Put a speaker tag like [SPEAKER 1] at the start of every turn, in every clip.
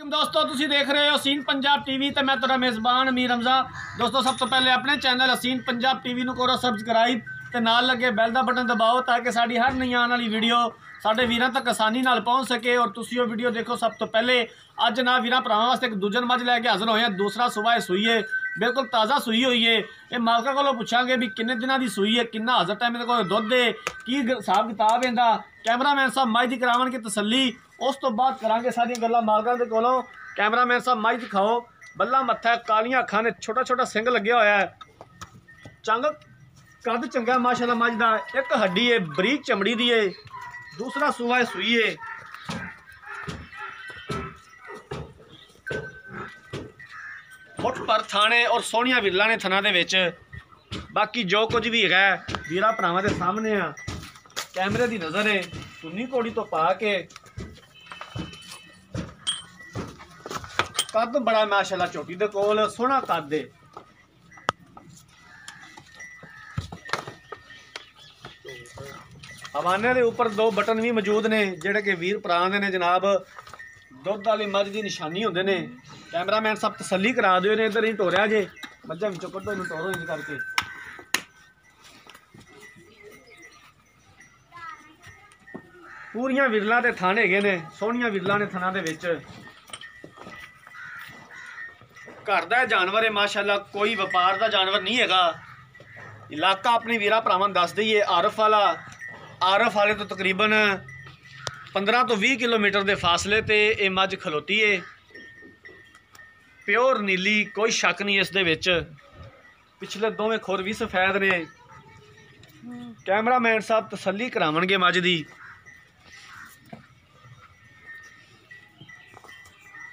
[SPEAKER 1] दोस्तों तुसी देख रहे हो हसीन पंजाब टीवी तो मैं तेरा मेज़बान अमीर हमजा। दोस्तों सब तो पहले अपने चैनल हसीन पंजाब टीवी को करो सबसक्राइब ते नाल लगे बैल का बटन दबाओ ताकि साड़ी हर नई आने वाली वीडियो साढ़े वीरों तक आसानी नाल पहुँच सके और तुसी वो वीडियो देखो सब तो पहले। अज ना वीर भरावां वास्ते एक दूजन मझ लैके हाजिर होए हैं। दूसरा सुबह सूई है, बिल्कुल ताज़ा सूई हुई है। ये मालका को पूछांगे भी किन्ने दिनों की सूई है, किन्ना हाजर टाइम को दुध है, की हिसाब किताब इहदा। कैमरामैन साहब मझ की करावन की तसली, उस तो बाद करांगे सारी गल्लां मालकां दे कोलों। कैमरामैन साहब मझ दिखाओ, बल्ला मत्था, कालियां अखां ने, छोटा छोटा सिंग लग्या होया है, चंग कद चंगा माशाल्लाह मझ दा। एक हड्डी है बरीक चमड़ी दी है। दूसरा सूआ सूई है। फुट पर थाने और सोहनिया विरला ने थना दे विच। बाकी जो कुछ भी है वीरा भरावां दे सामने आ, कैमरे की नज़र है। सुन्नी घोड़ी तो पा के कद बड़ा माशाल्लाह, चोटी दे कोल सोहना कद है। हवाने के उपर दो बटन भी मौजूद ने जिहड़े कि वीर भरा दे ने जनाब दुध वाली मझ की निशानी होंदे ने। कैमरामैन सब तसली करा दिओ ने, इधर ही टोरिया जे मझां विचों कड्ढो, इनूं टोरो इंज करके। पूरियां विरला ते थाने हैगे ने, सोहनियां विरला ने थना दे विच। घर दा जानवर है माशाल्लाह, कोई व्यापार का जानवर नहीं हैगा। इलाका अपने वीरा भरावां दस दईए आरफ वाले तो तकरीबन 15 तो 20 किलोमीटर के फासले ते ये मझ खलोती है। प्योर नीली, कोई शक नहीं इस दे विच। पिछले दोवें खुर भी सफेद ने। कैमरामैन साहब तसली करावणगे मझ दी।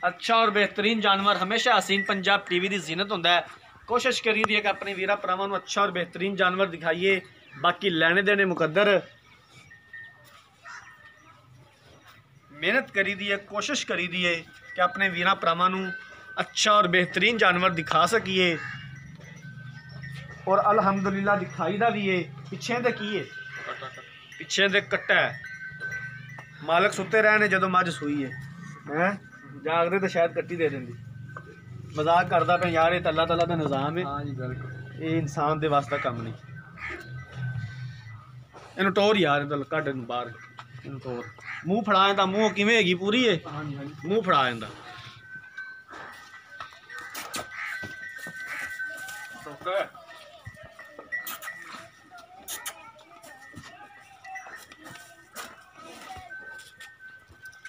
[SPEAKER 1] अच्छा और बेहतरीन जानवर हमेशा हसीन पंजाब टीवी की जीनत होंदा है। कोशिश करी दी है कि अपने वीरा भरावां नूं अच्छा और बेहतरीन जानवर दिखाइए। बाकी लैने देने मुकद्दर, मेहनत करी दी है, कोशिश करी दी है कि अपने वीरा भरावां नूं अच्छा और बेहतरीन जानवर दिखा सकीए। और अलहमदुलिल्लाह दिखाई दा भी है। पिछे दे की है, पिछे दे कट्टा है। मालक सुते रहे ने जदों मझ सूई है, जागदे तो शायद कट्टी दे देंदी। मजाक करदा पे यार, ये अल्लाह ताला दा निज़ाम है। हाँ जी बिल्कुल, ये इंसान दे वास्ते कम नहीं। इन्हूं टोर यार, कड्ढ इन्हूं बाहर, इन्हूं टोर। मूँह फड़ा इंदा, मूँह किवें हैगी पूरी है, मूँह फड़ा इंदा।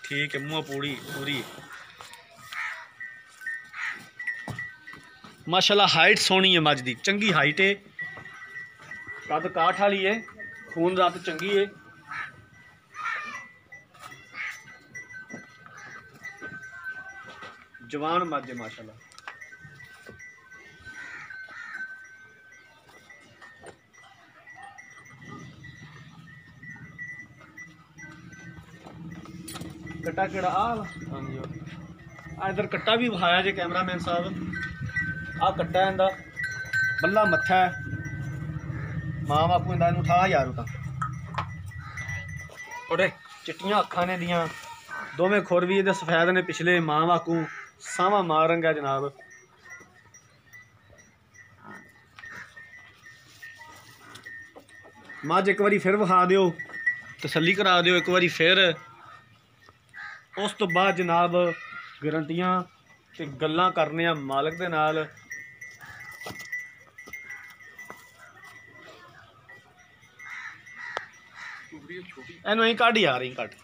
[SPEAKER 1] ठीक है, मुँह पूरी पूरी माशाल्लाह। हाइट सोहनी है मझ दी, चंगी हाइट है, कद काठ वाली है, खून रात चंगी है। जवान मझ है माशाल्लाह। कट्टा केड़ा आ इधर कट्टा भी विखाया जे कैमरामैन साहब। आ कट्टा है इंदा, बल्ला मत्था है, मां बापू इंदा उठा यार उठा। थोड़े चिट्टियां अखां ने दियां, दोवें खुर भी इहदे सफेद ने पिछले, मां बाकू सावा मां रंग है जनाब। मझ एक बारी फिर विखा दिओ, तसली करा दिओ एक बारी फिर। उस तो बाद जनाब गारंटियां ते गल्लां करने आ मालक दे नाल। इनू ही कढ़ यार, ही कढ़।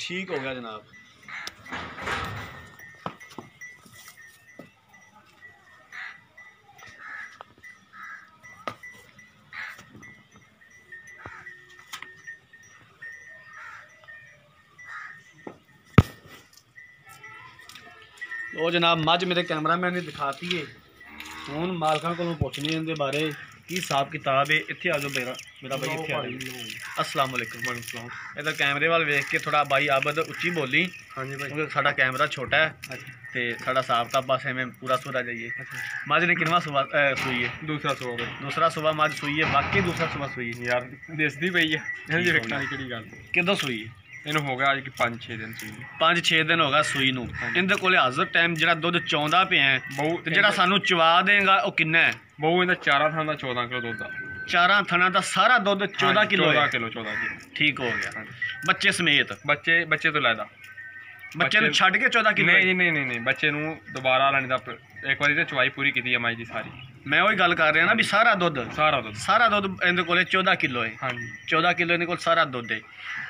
[SPEAKER 1] ठीक हो गया जनाब। वो जनाब मझ मेरे कैमरामैन ने दिखाती है। हूँ मालकां को पुछने इनके बारे की हिसाब किताब है। इत्थे आ जाओ मेरा भाई, इत्थे आ जाओ। अस्सलाम वालेकुम। इधर कैमरे वाल वेख के थोड़ा भाई आबद उच्ची बोली। हाँ जी भाई, साडा कैमरा छोटा है ते साडा साफ का पास में पूरा सूरा जाइए। मझ ने किनवा सुबह सूई है? दूसरा सुबह मझ सूई है। बाकी दूसरा सुबह सूई
[SPEAKER 2] यार दिसदी पई है जी, वेखण दी किहड़ी गल।
[SPEAKER 1] किदों सूई?
[SPEAKER 2] इन्हू हो गया अज 5-6 दिन सूई।
[SPEAKER 1] 5-6 दिन हो गया सूई नूं। इहदे कोले हाज़र टाइम जिहड़ा दुध चौंदा पिया है ते जिहड़ा सानू चवा देगा वो किन्ना है?
[SPEAKER 2] बहु इहदा 4 थां दा 14 किलो दुध आ।
[SPEAKER 1] 4 थाना का सारा दुध 14 किलो है।
[SPEAKER 2] 14 किलो
[SPEAKER 1] ठीक हो गया। बच्चे समेत?
[SPEAKER 2] बच्चे तो लैदा,
[SPEAKER 1] बच्चे नूं छड्ड के 14 किलो?
[SPEAKER 2] नहीं बच्चे नूं दोबारा लैने दा एक बारी ते चवाई पूरी कीती है माई दी सारी।
[SPEAKER 1] मैं वही गल कर रहा ना भी सारा दुध इहदे कोले 14 किलो है।
[SPEAKER 2] हाँ जी
[SPEAKER 1] 14 किलो इहदे कोल सारा दुध है।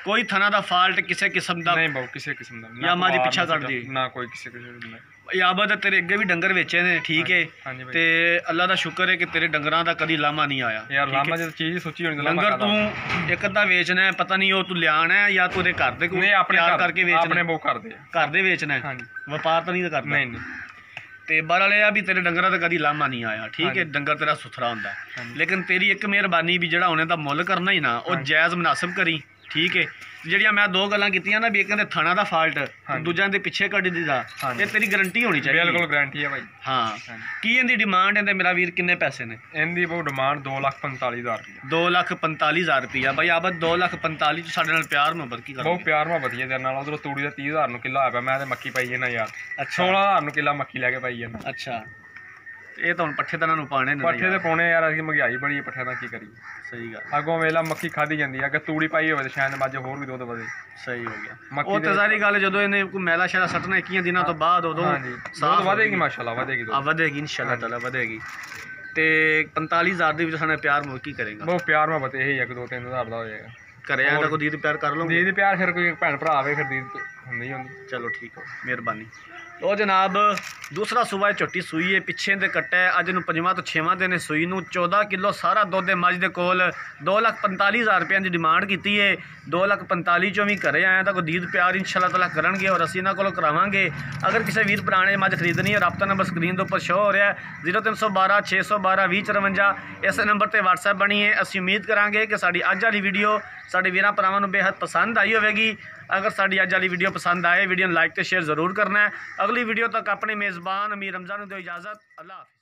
[SPEAKER 1] कोई थना दा फाल्ट किसी किस्म दा
[SPEAKER 2] नहीं? बहु किसी किस्म दा
[SPEAKER 1] या मां दी पिछा कर दी
[SPEAKER 2] ना, कोई किसी किस्म दा।
[SPEAKER 1] याबद तेरे अगे भी डंगर वेचे ने, ठीक है।
[SPEAKER 2] हाँ जी
[SPEAKER 1] ते अल्लाह दा शुक्र है कि तेरे डंगरां दा कदी लामा नहीं आया
[SPEAKER 2] यार। लामा जब चीज सोची होनी
[SPEAKER 1] डंगर तू एक अद्धा वेचना है, पता नहीं वो तू लियाना है या तू घर दे
[SPEAKER 2] नहीं अपने
[SPEAKER 1] करके वेचना?
[SPEAKER 2] अपने बहु घर दे
[SPEAKER 1] वेचना है।
[SPEAKER 2] हाँ जी,
[SPEAKER 1] व्यापार तो नहीं करना?
[SPEAKER 2] नहीं।
[SPEAKER 1] ते बार वाले भी तेरे डंगरा तो कभी लामा नहीं आया, ठीक है। डंगर तेरा सुथरा होंदा, लेकिन तेरी एक मेहरबानी भी जिहड़ा उन्हें दा मुल करना ही ना, वो जायज़ मुनासिब करी, ठीक है। ਜਿਹੜੀਆਂ मैं 2 गल्लां कीतियां ना भी एक कहते थाना दा फाल्ट, दूजा दे पिछे कड्ढ दा, ये तेरी गारंटी होनी चाहिए।
[SPEAKER 2] बिल्कुल गारंटी है भाई।
[SPEAKER 1] हाँ की इहदी डिमांड है मेरा वीर? किन्ने पैसे ने
[SPEAKER 2] इहदी बहुत डिमांड? 2,45,000 रुपया।
[SPEAKER 1] 2,45,000 रुपया भाई। आबद 2,45,000 च साडे नाल प्यार मुहब्बत की कर?
[SPEAKER 2] बहुत प्यार मुहब्बत ही तेरे नाल। उधरों तूड़ी दा 30,000 नु किला आया, मैं ते मक्की पाई जाना यार।
[SPEAKER 1] अच्छा
[SPEAKER 2] 16,000 नु किला मक्की लैके पाई जाना।
[SPEAKER 1] अच्छा ये तो हुण पट्ठे तां इन्हां नूं पाने ने।
[SPEAKER 2] पट्ठे ते पाउने यार, असीं महंगाई बड़ी है, पट्ठे दा की करिए।
[SPEAKER 1] सही गल।
[SPEAKER 2] अगों वेला मक्की खाधी जांदी है, अगर तूड़ी पाई होवे ते शायद मੱਝ होर भी दुध वधे।
[SPEAKER 1] सही हो गया। वो तो सारी गल जदों इहने कोई मैला शैला सट्टना 21 दिनां तो बाद उदों
[SPEAKER 2] दुध वधेगी, माशाअल्लाह
[SPEAKER 1] वधेगी इंशाअल्लाह ताला वधेगी। ते 45,000 दे विच साडा प्यार मुहब्बत की करेगा?
[SPEAKER 2] बहुत प्यार मुहब्बत यही है कि 2-3 हज़ार दा हो जाएगा।
[SPEAKER 1] घरे आया कोई दीद प्यार कर लो?
[SPEAKER 2] दीद प्यार फिर कोई भैन भरा आवे फिर दीद हुंदी ही हुंदी।
[SPEAKER 1] चलो ठीक हो, मेहरबानी। तो जनाब दूसरा सुबह झोटी सूई है, पिछे दे कट्टा है। अज नूं 5वां तो 6वां दिन सूई नूं 14 किलो सारा दुध है। मझ दे कोल 2,45,000 रुपये की डिमांड की है। 2,45,000 चों भी घरे आया तो कोई दीद प्यार इंशाअल्लाह ताला करनगे और असीं इन्हां कोलों करावांगे। अगर किसी वीर भरा ने मझ खरीदनी है, राब्ता नंबर स्क्रीन के उपर शो हो रहा है 0312 612 2053। इस नंबर पर WhatsApp बनी है। असीं उम्मीद करांगे कि साडी अज वाली वीडियो साडे वीरां भरावां नूं बेहद पसंद आई होवेगी। अगर साडी अज वाली वीडियो पसंद आए, वीडियो लाइक तो शेयर जरूर करना है। अगली वीडियो तक अपने मेज़बान अमीर रमज़ा नूं दो इजाज़त। अल्लाह हाफ़िज़।